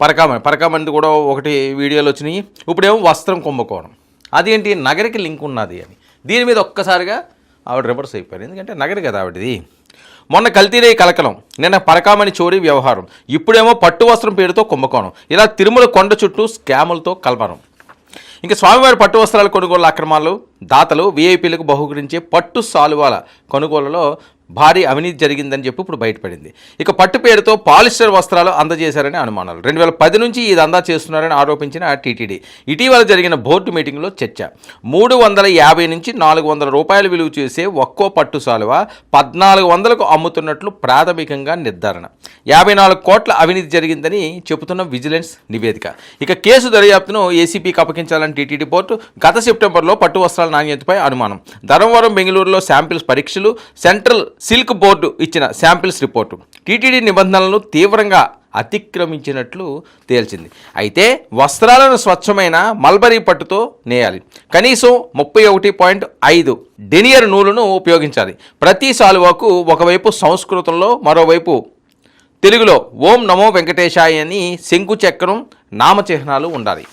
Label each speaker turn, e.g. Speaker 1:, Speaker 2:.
Speaker 1: పరకామణి కూడా ఒకటి వీడియోలు వచ్చినాయి. ఇప్పుడేమో వస్త్రం కుంభకోణం. అదేంటి నగరికి లింక్ ఉన్నది అని దీని మీద ఒక్కసారిగా ఆవిడ రివర్స్ అయిపోయారు. ఎందుకంటే నగరి కదా ఆవిడది. మొన్న కల్తీరే కలకలం, నిన్న పరకామణి చోరీ వ్యవహారం, ఇప్పుడేమో పట్టు వస్త్రం పేరుతో కుంభకోణం. ఇలా తిరుమల కొండ చుట్టూ స్కాములతో కల్పనం. ఇంకా స్వామివారి పట్టు వస్త్రాల కొనుగోలు అక్రమాలు, దాతలు వీఐపీలకు బహుకరించే పట్టు సాలువాల కొనుగోలులో భారీ అవినీతి జరిగిందని చెప్పి ఇప్పుడు బయటపడింది. ఇక పట్టు పేరుతో పాలిస్టర్ వస్త్రాలు అందజేశారని అనుమానాలు. 2010 నుంచి ఇది అందా చేస్తున్నారని ఆరోపించిన టీటీడీ. ఇటీవల జరిగిన బోర్డు మీటింగ్లో చర్చ. 350 నుంచి 400 రూపాయలు విలువ చేసే ఒక్కో పట్టు సాలువ 1400కు అమ్ముతున్నట్లు ప్రాథమికంగా నిర్ధారణ. 54 కోట్ల అవినీతి జరిగిందని చెబుతున్న విజిలెన్స్ నివేదిక. ఇక కేసు దర్యాప్తును ఏసీపీకి అప్పగించాలని టీటీడీ బోర్డు. గత సెప్టెంబర్లో పట్టు వస్త్రాల నాణ్యతపై అనుమానం. ధర్మవరం, బెంగళూరులో శాంపిల్స్ పరీక్షలు, సెంట్రల్ సిల్క్ బోర్డు ఇచ్చిన శాంపిల్స్ రిపోర్టు టీటీడీ నిబంధనలను తీవ్రంగా అతిక్రమించినట్లు తేల్చింది. అయితే వస్త్రాలను స్వచ్ఛమైన మల్బరీ పట్టుతో నేయాలి. కనీసం 31.5 డెనియర్ నూలును ఉపయోగించాలి. ప్రతి సాలువాకు ఒకవైపు సంస్కృతంలో, మరోవైపు తెలుగులో ఓం నమో వెంకటేశాయ అని శంకు చక్రం నామచిహ్నాలు ఉండాలి.